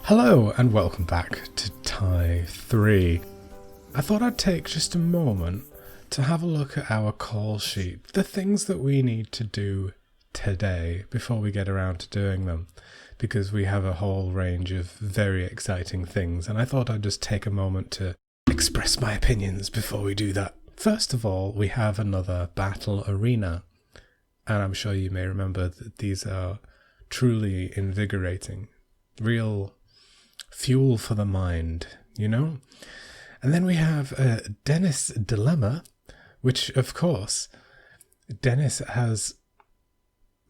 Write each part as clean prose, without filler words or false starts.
Hello and welcome back to Tie 3. I thought I'd take just a moment to have a look at our call sheet, the things that we need to do today before we get around to doing them, because we have a whole range of very exciting things, and I thought I'd just take a moment to express my opinions before we do that. First of all, we have another battle arena, and I'm sure you may remember that these are truly invigorating, real fuel for the mind, you know? And then we have Dennis' Dilemma, which, of course, Dennis has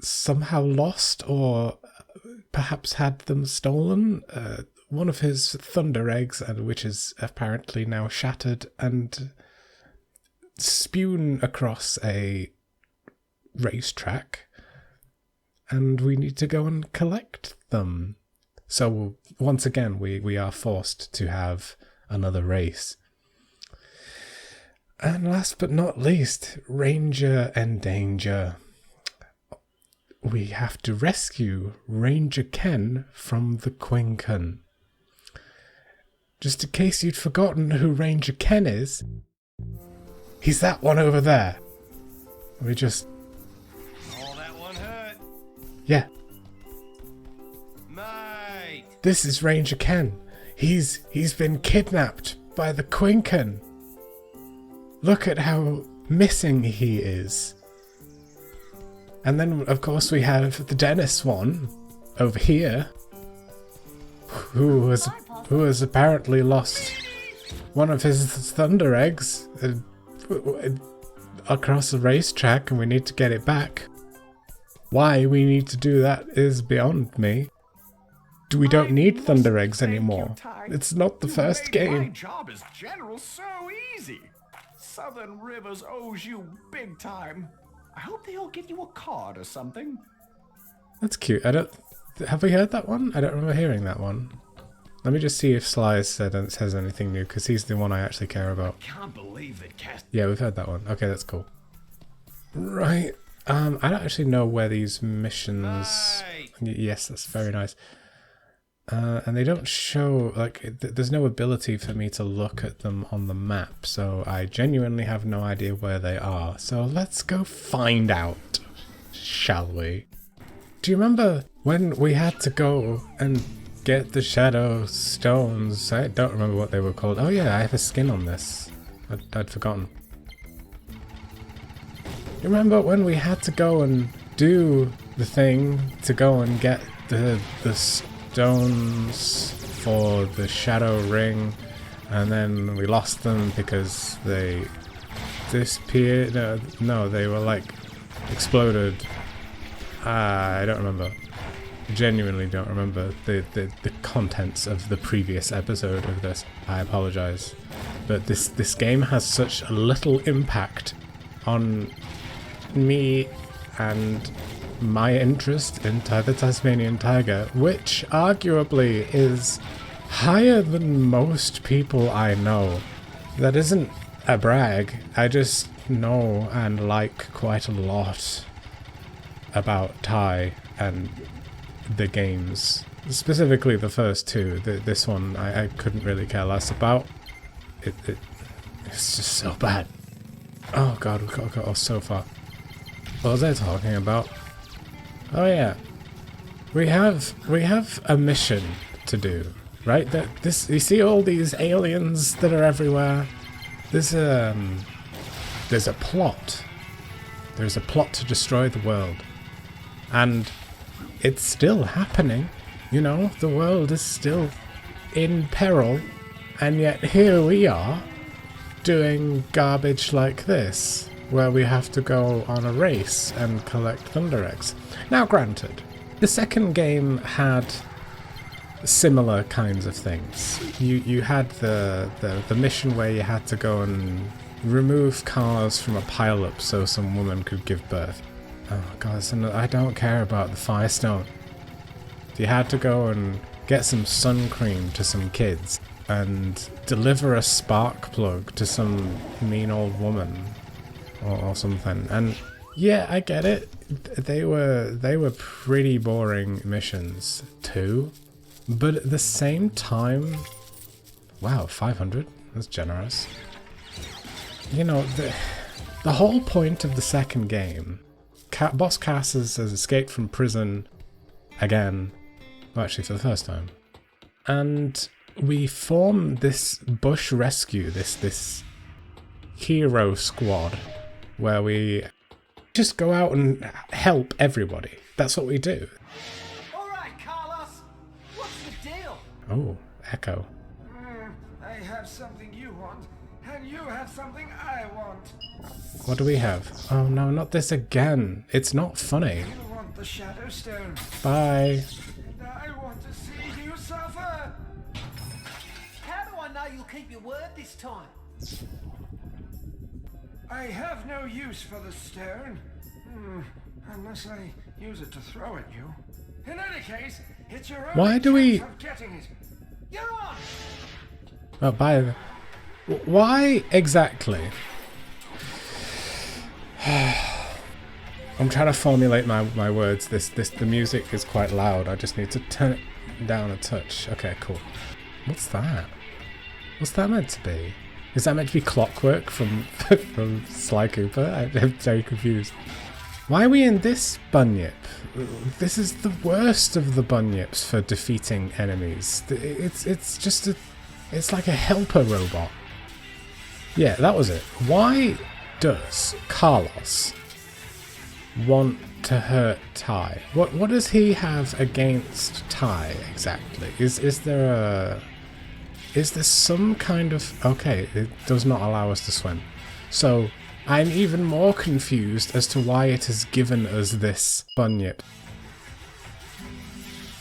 somehow lost or perhaps had them stolen. One of his thunder eggs, which is apparently now shattered and spewed across a racetrack, and we need to go and collect them. So once again, we are forced to have another race. And last but not least, Ranger and Danger. We have to rescue Ranger Ken from the Quinkan. Just in case you'd forgotten who Ranger Ken is, he's that one over there. We just... Oh, that one hurt. Yeah. Mate. This is Ranger Ken. He's been kidnapped by the Quinkan. Look at how missing he is. And then, of course, we have the Dennis one over here, who has apparently lost one of his thunder eggs across the racetrack, and we need to get it back. Why we need to do that is beyond me. We don't need thunder eggs anymore. It's not the first game. My job as general so easy. Southern Rivers owes you big time. I hope they'll give you a card or something. That's cute. Have we heard that one? I don't remember hearing that one. Let me just see if Sly says anything new, because he's the one I actually care about. Can't believe that Cass. Yeah, we've heard that one. Okay, that's cool. Right. I don't actually know where these missions... Yes, that's very nice. And they don't show, like, there's no ability for me to look at them on the map, so I genuinely have no idea where they are. So let's go find out, shall we? Do you remember when we had to go and get the shadow stones? I don't remember what they were called. Oh yeah, I have a skin on this. I'd forgotten. You remember when we had to go and do the thing to go and get the stones for the shadow ring, and then we lost them because they disappeared? No, they were like exploded. I don't remember. Genuinely don't remember the contents of the previous episode of this. I apologize, but this game has such a little impact on me and my interest in the Tasmanian tiger, which arguably is higher than most people I know. That isn't a brag. I just know and like quite a lot about Thai and the games. Specifically the first two. This one I couldn't really care less about. It's just so bad. Oh god, we've got to go so far. What was I talking about? Oh yeah, we have a mission to do, right? You see all these aliens that are everywhere. There's a plot. There's a plot to destroy the world, and it's still happening. You know, the world is still in peril, and yet here we are doing garbage like this, where we have to go on a race and collect thunder eggs. Now granted, the second game had similar kinds of things. You had the mission where you had to go and remove cars from a pile-up so some woman could give birth. Oh god, I don't care about the Firestone. You had to go and get some sun cream to some kids and deliver a spark plug to some mean old woman or something. And yeah, I get it. They were pretty boring missions too. But at the same time, wow, 500, that's generous. You know, the whole point of the second game, Boss Cass has escaped from prison again, well, actually for the first time. And we form this bush rescue, this hero squad, where we just go out and help everybody. That's what we do. All right, Karlos, what's the deal? Oh, Echo. I have something you want, and you have something I want. What do we have? Oh no, not this again. It's not funny. You want the Shadow Stone, Bye. and I want to see you suffer. How do I know you'll keep your word this time? I have no use for the stone, unless I use it to throw at you. In any case, it's your only Why do we... chance of getting it. You're on! Oh, bye. Why exactly? I'm trying to formulate my words. The music is quite loud. I just need to turn it down a touch. Okay, cool. What's that? What's that meant to be? Is that meant to be Clockwork from from Sly Cooper? I'm very confused. Why are we in this bunyip? This is the worst of the bunyips for defeating enemies. It's just a... It's like a helper robot. Yeah, that was it. Why does Karlos want to hurt Ty? What does he have against Ty exactly? Is there some kind of... Okay, it does not allow us to swim. So I'm even more confused as to why it has given us this bunyip.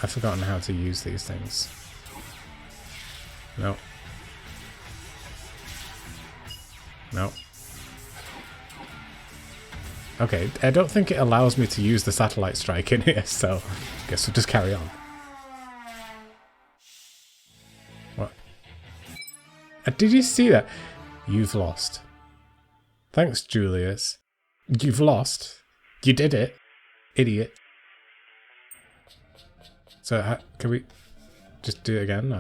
I've forgotten how to use these things. No. No. Okay, I don't think it allows me to use the satellite strike in here, so I guess we'll just carry on. What? Did you see that? You've lost. Thanks, Julius. You've lost. You did it. Idiot. So, can we just do it again?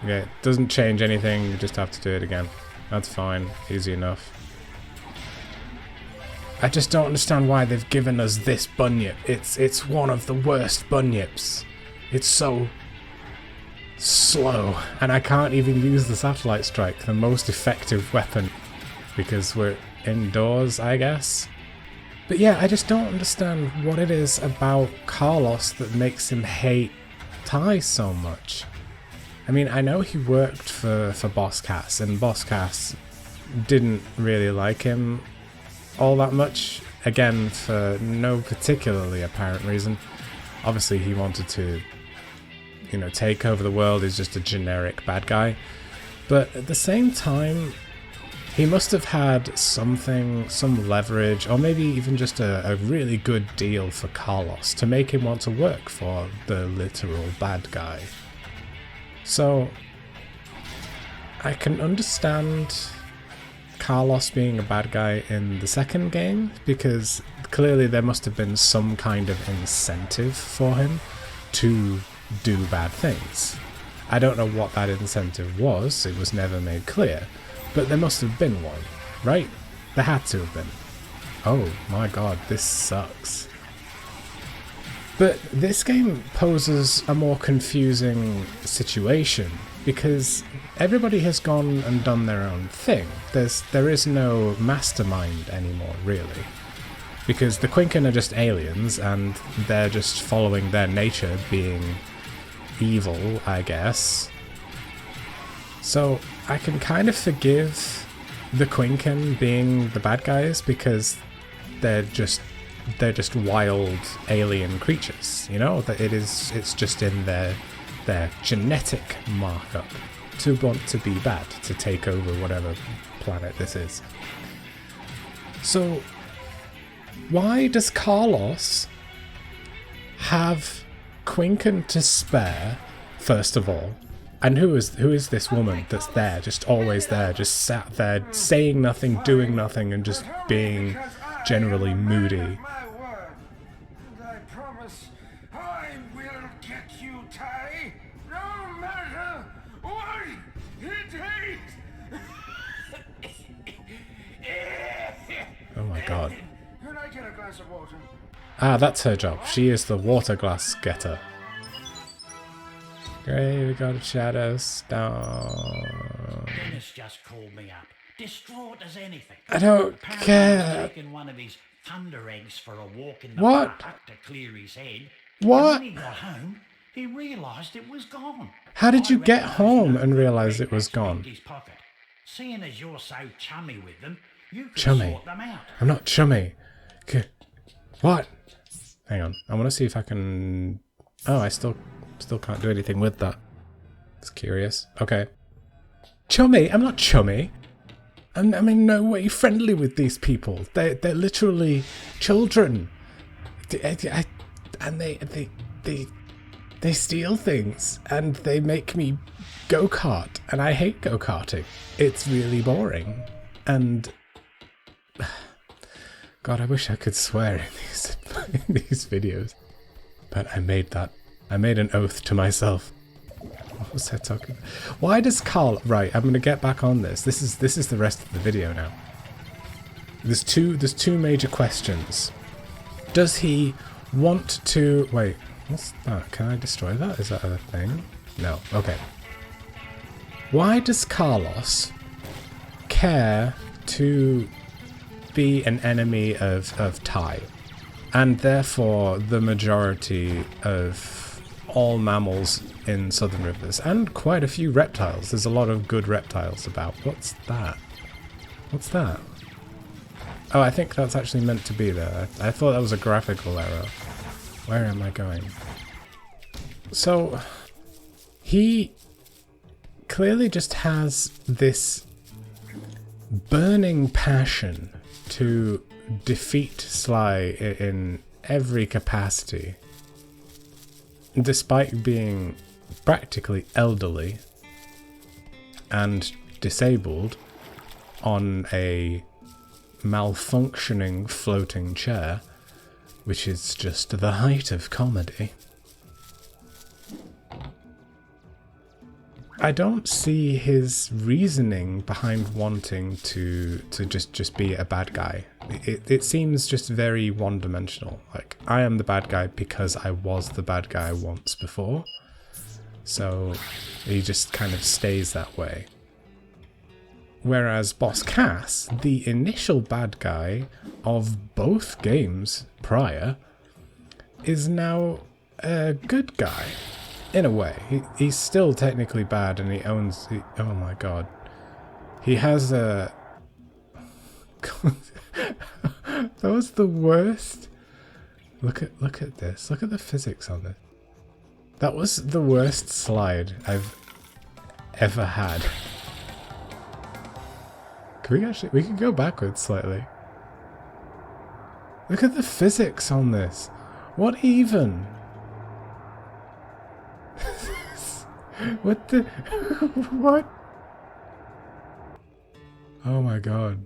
Okay, it doesn't change anything, you just have to do it again. That's fine, easy enough. I just don't understand why they've given us this bunyip. It's one of the worst bunyips. It's so slow, and I can't even use the satellite strike, the most effective weapon, because we're indoors, I guess. But yeah, I just don't understand what it is about Karlos that makes him hate Ty so much. I mean, I know he worked for Boss Cass, and Boss Cass didn't really like him all that much. Again, for no particularly apparent reason. Obviously, he wanted to, you know, take over the world. He's just a generic bad guy. But at the same time, he must have had something, some leverage, or maybe even just a really good deal for Karlos to make him want to work for the literal bad guy. So, I can understand Karlos being a bad guy in the second game, because clearly there must have been some kind of incentive for him to do bad things. I don't know what that incentive was, it was never made clear, but there must have been one, right? There had to have been. Oh my god, this sucks. But this game poses a more confusing situation, because everybody has gone and done their own thing. There is no mastermind anymore, really. Because the Quinkan are just aliens, and they're just following their nature, being evil, I guess. So I can kind of forgive the Quinkan being the bad guys, because they're just wild alien creatures, you know? It's just in their genetic markup to want to be bad, to take over whatever planet this is. So why does Karlos have Quinkan to spare, first of all? And who is this woman that's there, just always there, just sat there, saying nothing, doing nothing, and just being generally moody? My word, and I promise I will important. Ah, that's her job. She is the water glass getter. Great, we got a shadow stone. Dennis just called me up, distraught as anything. I don't Apparently care. he's taken one of his thunder eggs for a walk in the What? park to clear his head. What? And when he got home, he realised it was gone. How did you I get reckon home those and notebook realise it was rednecks gone? picked his pocket. Seeing as you're so chummy with them, you could Chummy? sort them out. I'm not chummy. What? Hang on. I want to see if I can... Oh, I still can't do anything with that. It's curious. Okay. Chummy? I'm not chummy. I'm in no way friendly with these people. They're literally children. And they steal things and they make me go-kart, and I hate go-karting. It's really boring. And God, I wish I could swear in these videos. But I made an oath to myself. What was I talking about? Why does Carl... Right, I'm going to get back on this. This is the rest of the video now. There's two major questions. Does he want to... Wait, what's that? Can I destroy that? Is that a thing? No. Okay. Why does Karlos care to be an enemy of Ty, and therefore the majority of all mammals in southern rivers, and quite a few reptiles? There's a lot of good reptiles about. What's that? What's that? Oh, I think that's actually meant to be there. I thought that was a graphical error. Where am I going? So, he clearly just has this burning passion to defeat Sly in every capacity, despite being practically elderly and disabled on a malfunctioning floating chair, which is just the height of comedy. I don't see his reasoning behind wanting to just be a bad guy. It seems just very one-dimensional. Like, I am the bad guy because I was the bad guy once before. So he just kind of stays that way. Whereas Boss Cass, the initial bad guy of both games prior, is now a good guy. In a way. He's still technically bad, and he owns... oh my god. He has a... That was the worst. Look at this. Look at the physics on this. That was the worst slide I've ever had. We can go backwards slightly. Look at the physics on this. What even? What the... What? Oh my god.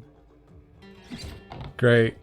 Great.